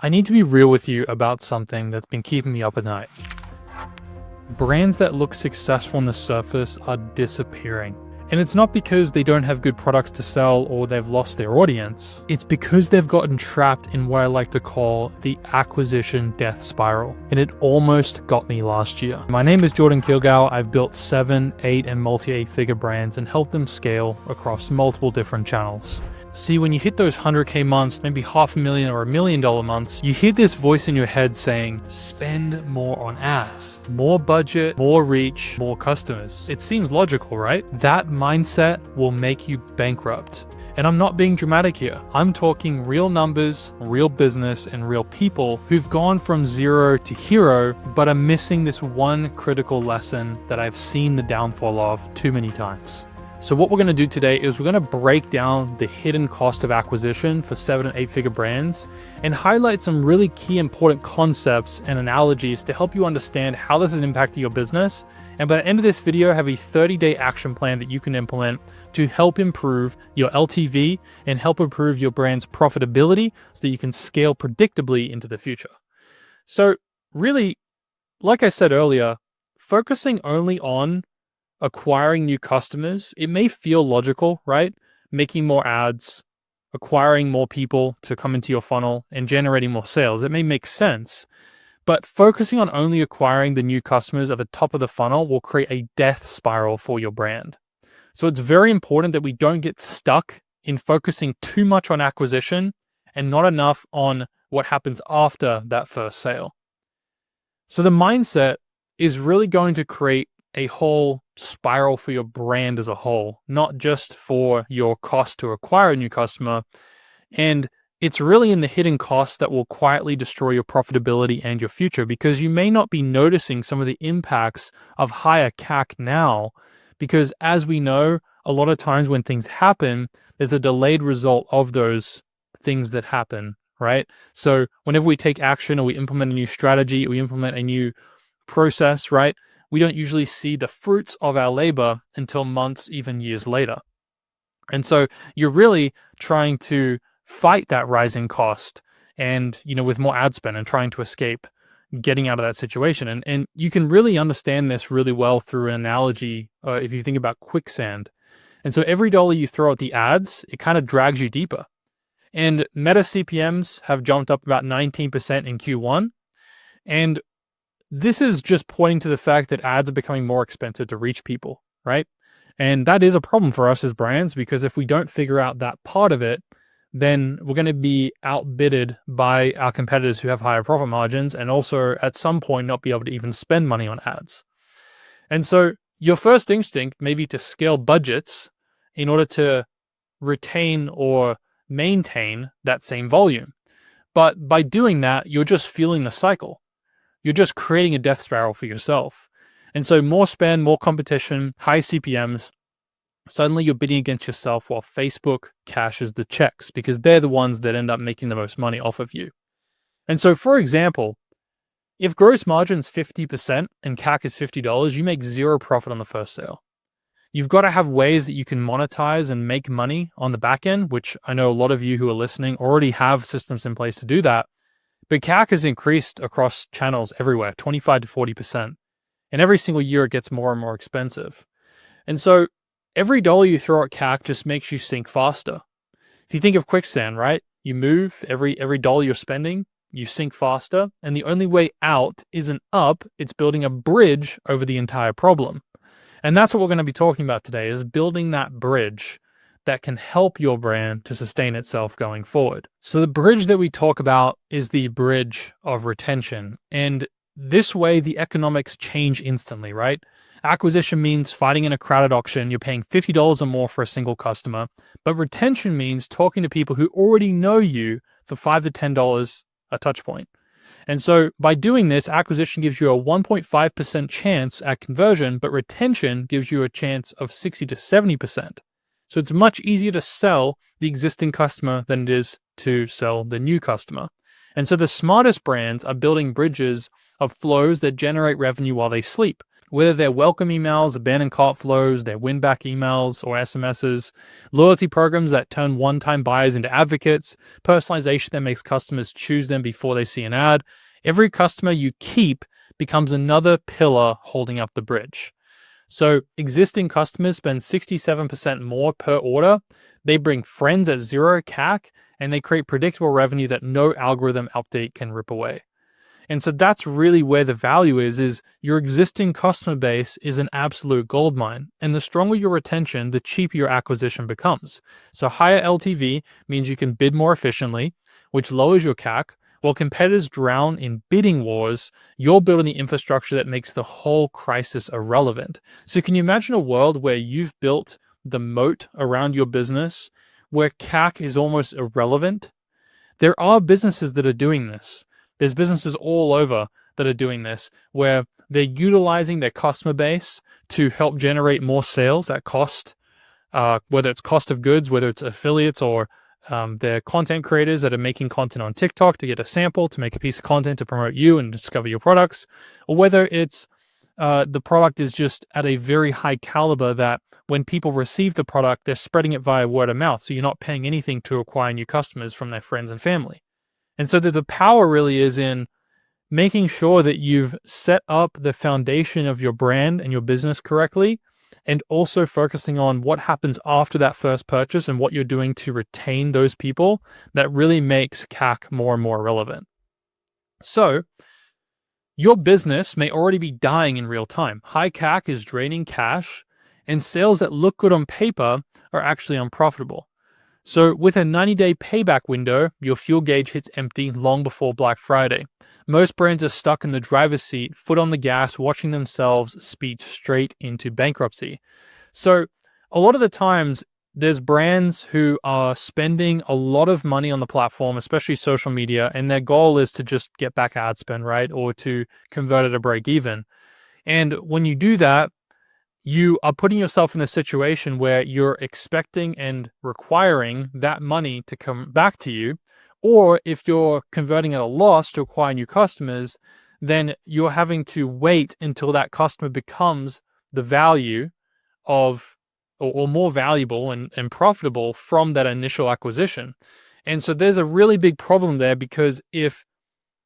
I need to be real with you about something that's been keeping me up at night. Brands that look successful on the surface are disappearing. And it's not because they don't have good products to sell or they've lost their audience. It's because they've gotten trapped in what I like to call the acquisition death spiral. And it almost got me last year. My name is Jordan Kilgour. I've built 7, 8, and multi-8-figure brands and helped them scale across multiple different channels. See, when you hit those 100K months, maybe $500,000 or $1 million months, you hear this voice in your head saying, spend more on ads, more budget, more reach, more customers. It seems logical, right? That mindset will make you bankrupt. And I'm not being dramatic here. I'm talking real numbers, real business, and real people who've gone from zero to hero, but are missing this one critical lesson that I've seen the downfall of too many times. So what we're going to do today is we're going to break down the hidden cost of acquisition for 7 and 8-figure brands and highlight some really key important concepts and analogies to help you understand how this is impacting your business. And by the end of this video, have a 30-day action plan that you can implement to help improve your LTV and help improve your brand's profitability so that you can scale predictably into the future. So really, like I said earlier, focusing only on acquiring new customers, it may feel logical, right? Making more ads, acquiring more people to come into your funnel and generating more sales. It may make sense, but focusing on only acquiring the new customers at the top of the funnel will create a death spiral for your brand. So it's very important that we don't get stuck in focusing too much on acquisition and not enough on what happens after that first sale. So the mindset is really going to create a whole spiral for your brand as a whole, not just for your cost to acquire a new customer. And it's really in the hidden costs that will quietly destroy your profitability and your future, because you may not be noticing some of the impacts of higher CAC now, because as we know, a lot of times when things happen, there's a delayed result of those things that happen, right? So whenever we take action or we implement a new strategy, or we implement a new process, right? We don't usually see the fruits of our labor until months, even years later. And so you're really trying to fight that rising cost and, with more ad spend and trying to escape getting out of that situation. And you can really understand this really well through an analogy if you think about quicksand. And so every dollar you throw at the ads, it kind of drags you deeper. And Meta CPMs have jumped up about 19% in Q1. And this is just pointing to the fact that ads are becoming more expensive to reach people, right? And that is a problem for us as brands, because if we don't figure out that part of it, then we're going to be outbidded by our competitors who have higher profit margins and also at some point not be able to even spend money on ads. And so your first instinct may be to scale budgets in order to retain or maintain that same volume. But by doing that, you're just fueling the cycle. You're just creating a death spiral for yourself. And so more spend, more competition, high CPMs, suddenly you're bidding against yourself while Facebook cashes the checks, because they're the ones that end up making the most money off of you. And so, for example, if gross margin's 50% and CAC is $50, you make zero profit on the first sale. You've got to have ways that you can monetize and make money on the back end, which I know a lot of you who are listening already have systems in place to do that. But CAC has increased across channels everywhere, 25 to 40%. And every single year it gets more and more expensive. And so every dollar you throw at CAC just makes you sink faster. If you think of quicksand, right? You move, every dollar you're spending, you sink faster. And the only way out isn't up, it's building a bridge over the entire problem. And that's what we're going to be talking about today, is building that bridge that can help your brand to sustain itself going forward. So the bridge that we talk about is the bridge of retention. And this way, the economics change instantly, right? Acquisition means fighting in a crowded auction. You're paying $50 or more for a single customer. But retention means talking to people who already know you for $5 to $10 a touch point. And so by doing this, acquisition gives you a 1.5% chance at conversion, but retention gives you a chance of 60 to 70%. So it's much easier to sell the existing customer than it is to sell the new customer. And so the smartest brands are building bridges of flows that generate revenue while they sleep. Whether they're welcome emails, abandoned cart flows, their win-back emails or SMSs, loyalty programs that turn one-time buyers into advocates, personalization that makes customers choose them before they see an ad. Every customer you keep becomes another pillar holding up the bridge. So existing customers spend 67% more per order. They bring friends at zero CAC, and they create predictable revenue that no algorithm update can rip away. And so that's really where the value is your existing customer base is an absolute goldmine. And the stronger your retention, the cheaper your acquisition becomes. So higher LTV means you can bid more efficiently, which lowers your CAC. While competitors drown in bidding wars, you're building the infrastructure that makes the whole crisis irrelevant. So can you imagine a world where you've built the moat around your business, where CAC is almost irrelevant? There are businesses that are doing this. There's businesses all over that are doing this, where they're utilizing their customer base to help generate more sales at cost, whether it's cost of goods, whether it's affiliates or they're content creators that are making content on TikTok to get a sample, to make a piece of content to promote you and discover your products, or whether it's the product is just at a very high caliber that when people receive the product, they're spreading it via word of mouth. So you're not paying anything to acquire new customers from their friends and family. And so the power really is in making sure that you've set up the foundation of your brand and your business correctly, and also focusing on what happens after that first purchase and what you're doing to retain those people. That really makes CAC more and more relevant. So your business may already be dying in real time. High CAC is draining cash, and sales that look good on paper are actually unprofitable. So with a 90-day payback window, your fuel gauge hits empty long before Black Friday. Most brands are stuck in the driver's seat, foot on the gas, watching themselves speed straight into bankruptcy. So a lot of the times, there's brands who are spending a lot of money on the platform, especially social media, and their goal is to just get back ad spend, right? Or to convert it to break even. And when you do that, you are putting yourself in a situation where you're expecting and requiring that money to come back to you. Or if you're converting at a loss to acquire new customers, then you're having to wait until that customer becomes the value of, or more valuable and profitable from that initial acquisition. And so there's a really big problem there, because if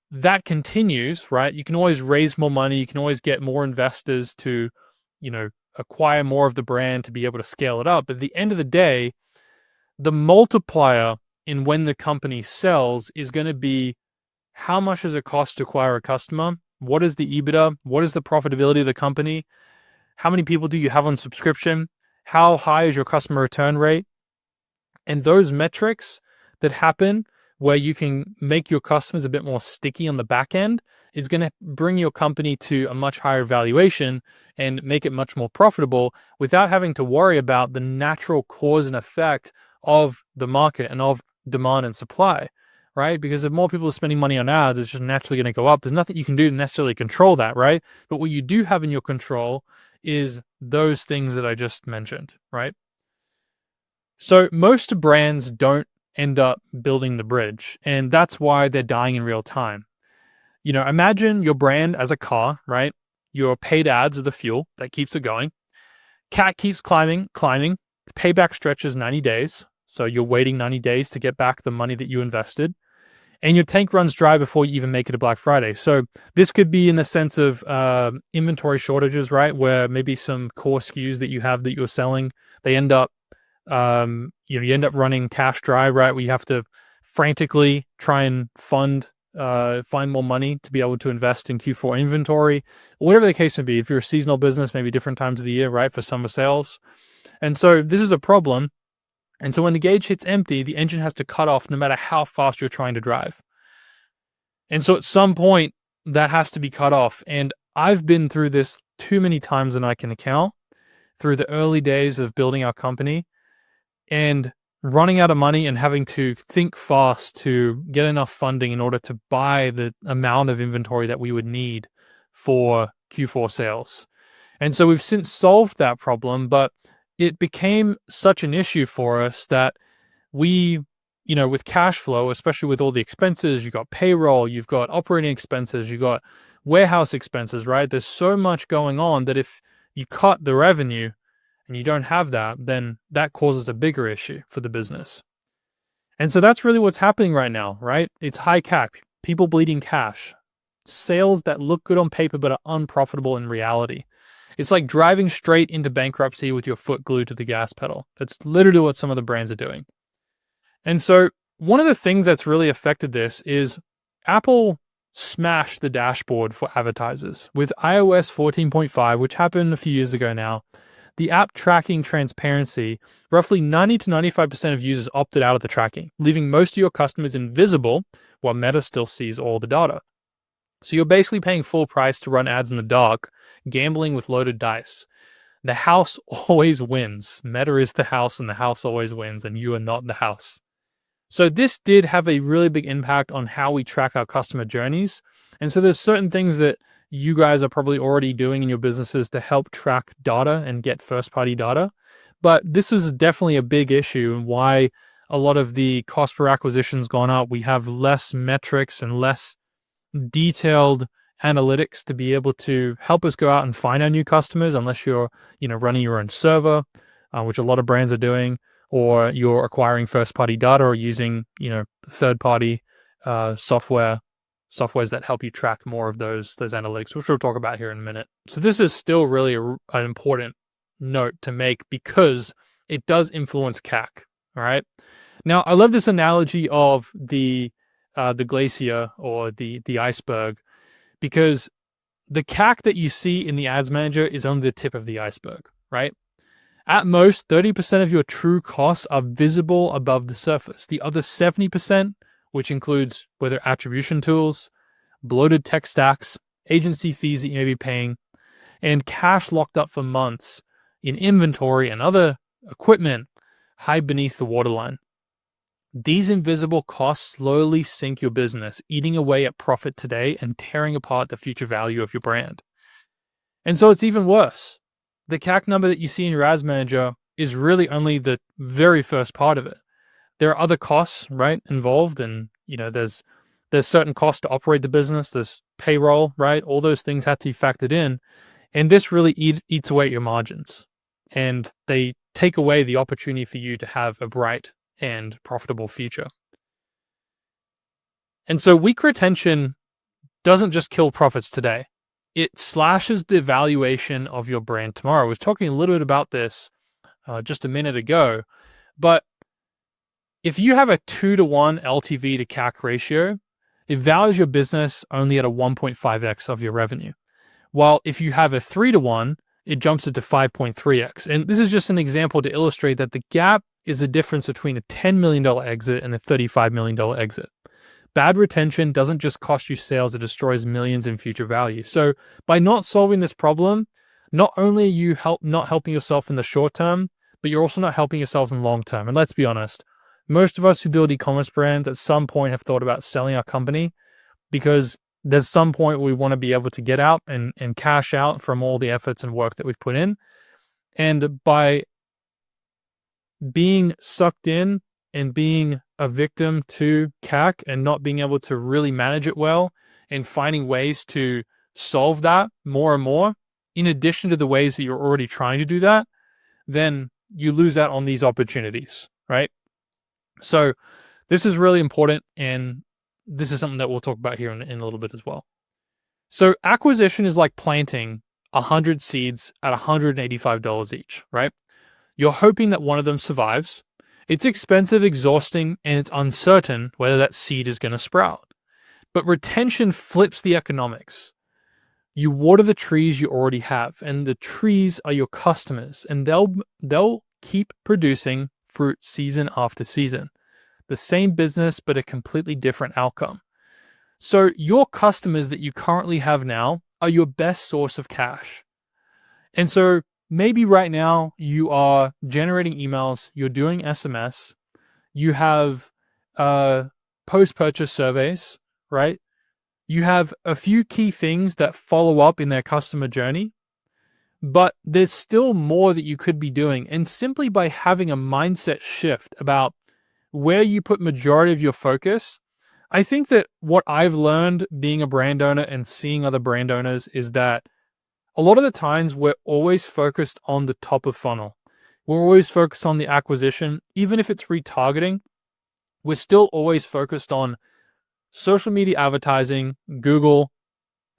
that continues, right, you can always raise more money, you can always get more investors to, acquire more of the brand to be able to scale it up. But at the end of the day, the multiplier in when the company sells is going to be how much does it cost to acquire a customer? What is the EBITDA? What is the profitability of the company? How many people do you have on subscription? How high is your customer return rate? And those metrics that happen where you can make your customers a bit more sticky on the back end is going to bring your company to a much higher valuation and make it much more profitable without having to worry about the natural cause and effect of the market and of demand and supply, right? Because if more people are spending money on ads, it's just naturally going to go up. There's nothing you can do to necessarily control that, right? But what you do have in your control is those things that I just mentioned, right? So most brands don't end up building the bridge, and that's why they're dying in real time. Imagine your brand as a car, right? Your paid ads are the fuel that keeps it going. CAC keeps climbing. The payback stretches 90 days. So you're waiting 90 days to get back the money that you invested. And your tank runs dry before you even make it to Black Friday. So this could be in the sense of inventory shortages, right? Where maybe some core SKUs that you have that you're selling, they end up, you end up running cash dry, right? Where you have to frantically try and find more money to be able to invest in Q4 inventory, whatever the case may be. If you're a seasonal business, maybe different times of the year, right? For summer sales. And so this is a problem. And so when the gauge hits empty, the engine has to cut off no matter how fast you're trying to drive. And so at some point, that has to be cut off. And I've been through this too many times than I can count through the early days of building our company and running out of money and having to think fast to get enough funding in order to buy the amount of inventory that we would need for Q4 sales. And so we've since solved that problem, but it became such an issue for us that we with cash flow, especially with all the expenses, you've got payroll, you've got operating expenses, you've got warehouse expenses, right? There's so much going on that if you cut the revenue and you don't have that, then that causes a bigger issue for the business. And so that's really what's happening right now, right? It's high CAC, people bleeding cash, sales that look good on paper but are unprofitable in reality. It's like driving straight into bankruptcy with your foot glued to the gas pedal. That's literally what some of the brands are doing. And so one of the things that's really affected this is Apple smashed the dashboard for advertisers. With iOS 14.5, which happened a few years ago now, the app tracking transparency, roughly 90 to 95% of users opted out of the tracking, leaving most of your customers invisible while Meta still sees all the data. So you're basically paying full price to run ads in the dark, gambling with loaded dice. The house always wins. Meta is the house and the house always wins, and you are not the house. So this did have a really big impact on how we track our customer journeys. And so there's certain things that you guys are probably already doing in your businesses to help track data and get first-party data. But this was definitely a big issue and why a lot of the cost per acquisition's gone up. We have less metrics and less detailed analytics to be able to help us go out and find our new customers, unless you're, running your own server, which a lot of brands are doing, or you're acquiring first-party data or using, third-party softwares that help you track more of those analytics, which we'll talk about here in a minute. So this is still really an important note to make because it does influence CAC. All right. Now, I love this analogy of the glacier or the iceberg, because the CAC that you see in the ads manager is only the tip of the iceberg, right? At most, 30% of your true costs are visible above the surface. The other 70%, which includes whether attribution tools, bloated tech stacks, agency fees that you may be paying, and cash locked up for months in inventory and other equipment, hide beneath the waterline. These invisible costs slowly sink your business, eating away at profit today and tearing apart the future value of your brand. And so it's even worse. The CAC number that you see in your ads manager is really only the very first part of it. There are other costs, right, involved, and there's certain costs to operate the business. There's payroll, right? All those things have to be factored in, and this really eats away at your margins, and they take away the opportunity for you to have a bright and profitable future. And so weak retention doesn't just kill profits today. It slashes the valuation of your brand tomorrow. I was talking a little bit about this just a minute ago, but if you have a 2-to-1 LTV to CAC ratio, it values your business only at a 1.5x of your revenue. While if you have a 3-to-1, it jumps it to 5.3x. And this is just an example to illustrate that the gap is the difference between a $10 million exit and a $35 million exit. Bad retention doesn't just cost you sales, it destroys millions in future value. So by not solving this problem, not only are you not helping yourself in the short term, but you're also not helping yourselves in the long term. And let's be honest, most of us who build e-commerce brands at some point have thought about selling our company, because there's some point we want to be able to get out and cash out from all the efforts and work that we've put in. And by being sucked in and being a victim to CAC and not being able to really manage it well and finding ways to solve that more and more, in addition to the ways that you're already trying to do that, then you lose out on these opportunities, right? So this is really important, and this is something that we'll talk about here in a little bit as well. So acquisition is like planting 100 seeds at $185 each, right? You're hoping that one of them survives. It's expensive, exhausting, and it's uncertain whether that seed is going to sprout. But retention flips the economics. You water the trees you already have, and the trees are your customers, and they'll keep producing fruit season after season. The same business, but a completely different outcome. So your customers that you currently have now are your best source of cash. And so maybe right now you are generating emails, you're doing SMS, you have post-purchase surveys, right? You have a few key things that follow up in their customer journey, but there's still more that you could be doing. And simply by having a mindset shift about where you put majority of your focus. I think that what I've learned being a brand owner and seeing other brand owners is that a lot of the times we're always focused on the top of funnel. We're always focused on the acquisition. Even if it's retargeting, we're still always focused on social media advertising, Google,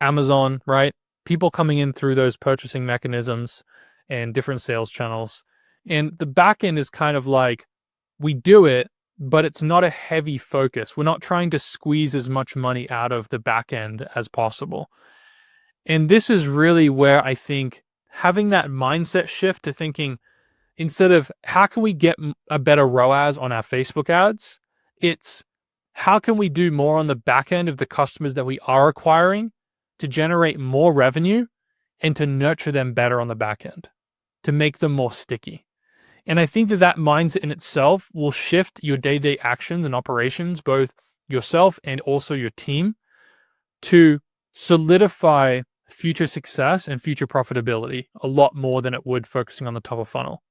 Amazon, right? People coming in through those purchasing mechanisms and different sales channels. And the back end is kind of like, we do it, but it's not a heavy focus. We're not trying to squeeze as much money out of the back end as possible. And this is really where I think having that mindset shift to thinking, instead of how can we get a better ROAS on our Facebook ads, it's how can we do more on the back end of the customers that we are acquiring to generate more revenue and to nurture them better on the back end, to make them more sticky. And I think that mindset in itself will shift your day-to-day actions and operations, both yourself and also your team, to solidify future success and future profitability a lot more than it would focusing on the top of funnel.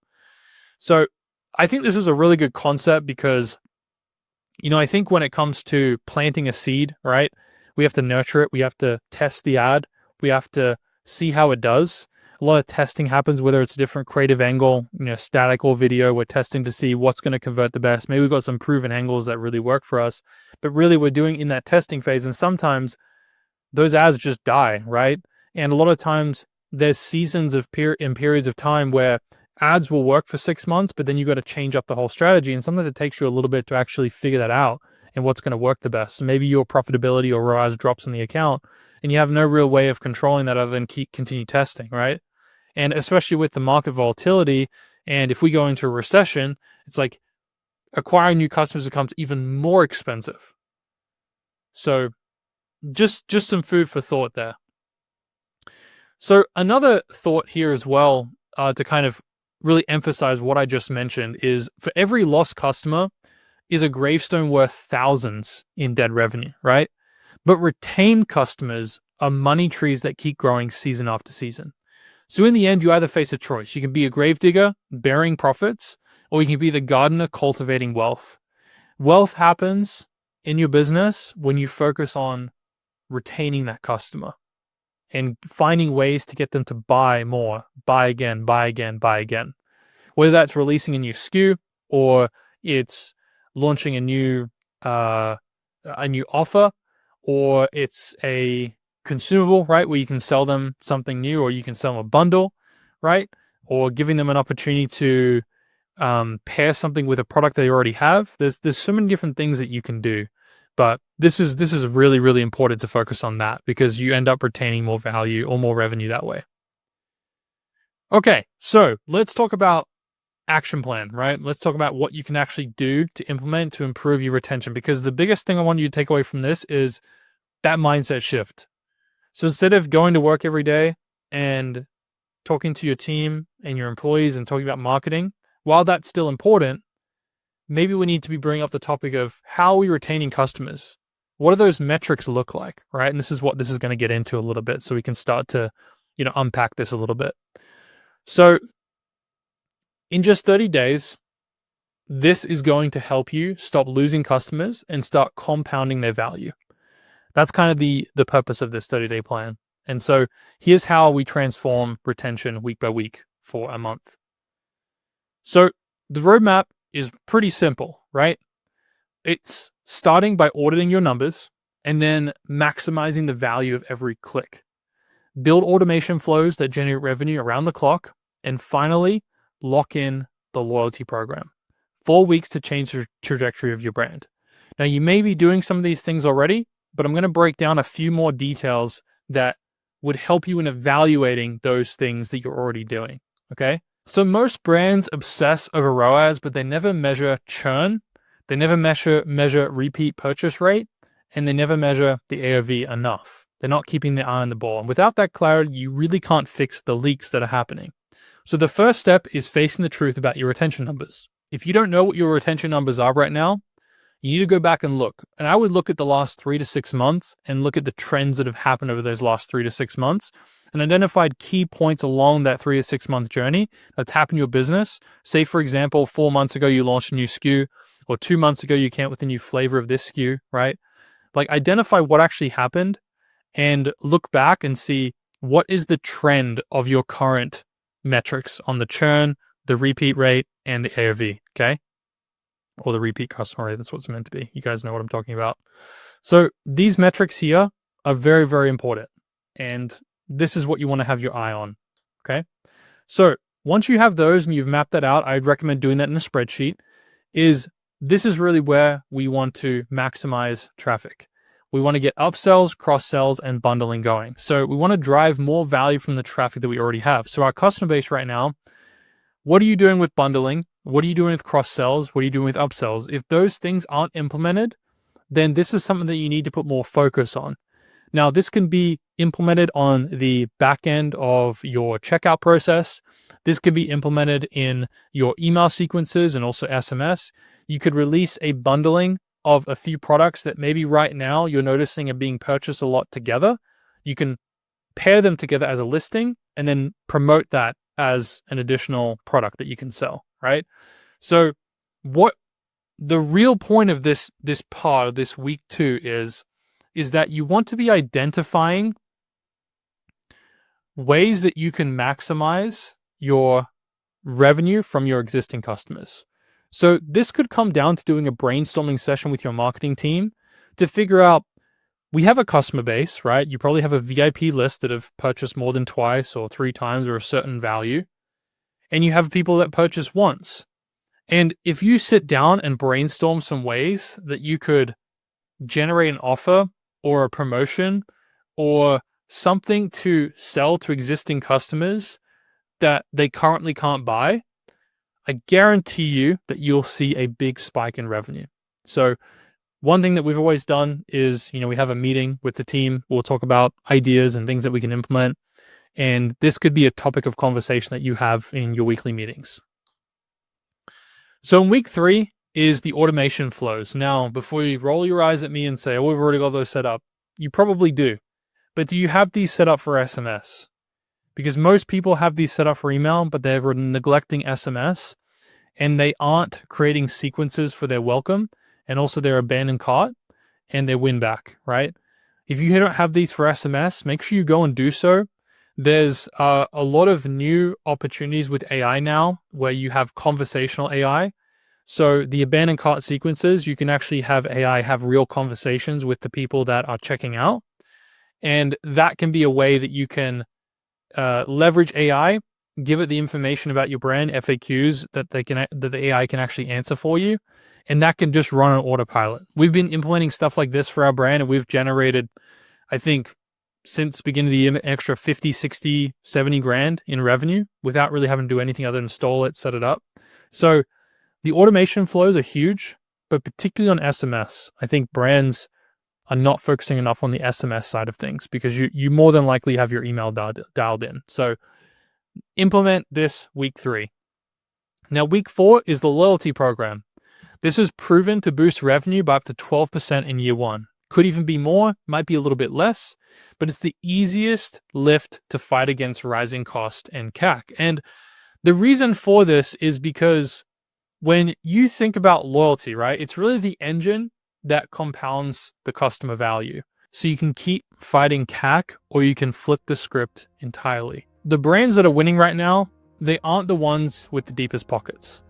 So I think this is a really good concept because, I think when it comes to planting a seed, right, we have to nurture it. We have to test the ad. We have to see how it does. A lot of testing happens, whether it's a different creative angle, static or video. We're testing to see what's going to convert the best. Maybe we've got some proven angles that really work for us, but really we're doing in that testing phase. And sometimes those ads just die, right? And a lot of times there's seasons of periods of time where ads will work for 6 months, but then you got to change up the whole strategy. And sometimes it takes you a little bit to actually figure that out and what's going to work the best. So maybe your profitability or ROAS drops in the account and you have no real way of controlling that other than continue testing, right? And especially with the market volatility, and if we go into a recession, it's like acquiring new customers becomes even more expensive. So just some food for thought there. So another thought here as well, to kind of really emphasize what I just mentioned, is for every lost customer is a gravestone worth thousands in dead revenue, right? But retained customers are money trees that keep growing season after season. So in the end, you either face a choice. You can be a gravedigger bearing profits, or you can be the gardener cultivating wealth. Wealth happens in your business when you focus on retaining that customer and finding ways to get them to buy more, buy again, buy again, buy again. Whether that's releasing a new SKU or it's launching a new offer, or it's a consumable, right, where you can sell them something new, or you can sell them a bundle, right, or giving them an opportunity to pair something with a product they already have. There's so many different things that you can do, but this is really, really important to focus on that because you end up retaining more value or more revenue that way. Okay, so let's talk about action plan, right? Let's talk about what you can actually do to implement to improve your retention, because the biggest thing I want you to take away from this is that mindset shift. So instead of going to work every day and talking to your team and your employees and talking about marketing, while that's still important, maybe we need to be bringing up the topic of how are we retaining customers? What do those metrics look like, right? And this is what this is going to get into a little bit, so we can start to, unpack this a little bit. So in just 30 days, this is going to help you stop losing customers and start compounding their value. That's kind of the purpose of this 30-day plan. And so here's how we transform retention week by week for a month. So the roadmap is pretty simple, right? It's starting by auditing your numbers and then maximizing the value of every click. Build automation flows that generate revenue around the clock. And finally, lock in the loyalty program. 4 weeks to change the trajectory of your brand. Now, you may be doing some of these things already, but I'm going to break down a few more details that would help you in evaluating those things that you're already doing, okay? So most brands obsess over ROAS, but they never measure churn, they never measure repeat purchase rate, and they never measure the AOV enough. They're not keeping their eye on the ball. And without that clarity, you really can't fix the leaks that are happening. So the first step is facing the truth about your retention numbers. If you don't know what your retention numbers are right now, you need to go back and look. And I would look at the last 3 to 6 months and look at the trends that have happened over those last 3 to 6 months and identified key points along that 3 to 6 month journey that's happened in your business. Say, for example, 4 months ago, you launched a new SKU, or 2 months ago you came up with a new flavor of this SKU, right? Like identify what actually happened and look back and see what is the trend of your current metrics on the churn, the repeat rate, and the AOV, okay? Or the repeat customer rate, that's what it's meant to be. You guys know what I'm talking about. So these metrics here are very, very important. And this is what you want to have your eye on, okay? So once you have those and you've mapped that out, I'd recommend doing that in a spreadsheet. This is really where we want to maximize traffic. We want to get upsells, cross-sells, and bundling going. So we want to drive more value from the traffic that we already have. So our customer base right now, what are you doing with bundling? What are you doing with cross-sells? What are you doing with upsells? If those things aren't implemented, then this is something that you need to put more focus on. Now, this can be implemented on the back end of your checkout process. This could be implemented in your email sequences and also SMS. You could release a bundling of a few products that maybe right now you're noticing are being purchased a lot together. You can pair them together as a listing and then promote that as an additional product that you can sell, right? So what the real point of this part of this week 2 is that you want to be identifying ways that you can maximize your revenue from your existing customers. So this could come down to doing a brainstorming session with your marketing team to figure out, we have a customer base, right? You probably have a VIP list that have purchased more than twice or 3 times or a certain value. And you have people that purchase once. And if you sit down and brainstorm some ways that you could generate an offer or a promotion or something to sell to existing customers that they currently can't buy, I guarantee you that you'll see a big spike in revenue. So one thing that we've always done is, we have a meeting with the team. We'll talk about ideas and things that we can implement. And this could be a topic of conversation that you have in your weekly meetings. So in week 3 is the automation flows. Now, before you roll your eyes at me and say, oh, we've already got those set up, you probably do. But do you have these set up for SMS? Because most people have these set up for email, but they're neglecting SMS and they aren't creating sequences for their welcome and also their abandoned cart and their win back, right? If you don't have these for SMS, make sure you go and do so. There's a lot of new opportunities with AI now where you have conversational AI. So the abandoned cart sequences, you can actually have AI have real conversations with the people that are checking out. And that can be a way that you can leverage AI, give it the information about your brand, FAQs that the AI can actually answer for you. And that can just run on autopilot. We've been implementing stuff like this for our brand and we've generated, I think, since beginning of the year, an extra 50, 60, 70 grand in revenue without really having to do anything other than install it, set it up. So the automation flows are huge, but particularly on SMS, I think brands are not focusing enough on the SMS side of things because you more than likely have your email dialed in. So implement this week 3. Now, week 4 is the loyalty program. This is proven to boost revenue by up to 12% in year 1. Could even be more, might be a little bit less, but it's the easiest lift to fight against rising cost and CAC. And the reason for this is because when you think about loyalty, right, it's really the engine that compounds the customer value. So you can keep fighting CAC or you can flip the script entirely. The brands that are winning right now, they aren't the ones with the deepest pockets.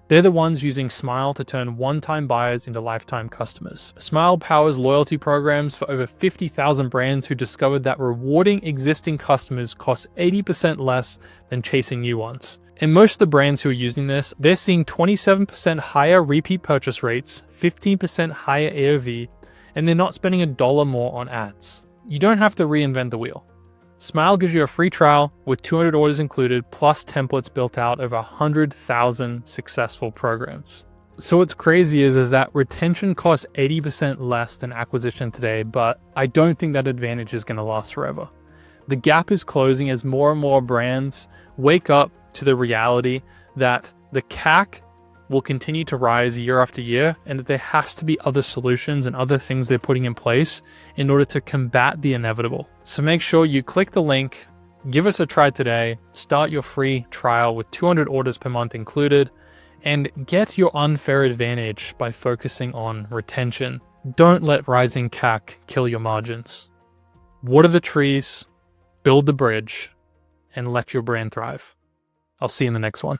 They're the ones using Smile to turn one-time buyers into lifetime customers. Smile powers loyalty programs for over 50,000 brands who discovered that rewarding existing customers costs 80% less than chasing new ones. And most of the brands who are using this, they're seeing 27% higher repeat purchase rates, 15% higher AOV, and they're not spending $1 more on ads. You don't have to reinvent the wheel. Smile gives you a free trial with 200 orders included, plus templates built out over 100,000 successful programs. So what's crazy is that retention costs 80% less than acquisition today, but I don't think that advantage is going to last forever. The gap is closing as more and more brands wake up to the reality that the CAC will continue to rise year after year and that there has to be other solutions and other things they're putting in place in order to combat the inevitable. So make sure you click the link, give us a try today, start your free trial with 200 orders per month included, and get your unfair advantage by focusing on retention. Don't let rising CAC kill your margins. Water the trees, build the bridge, and let your brand thrive. I'll see you in the next one.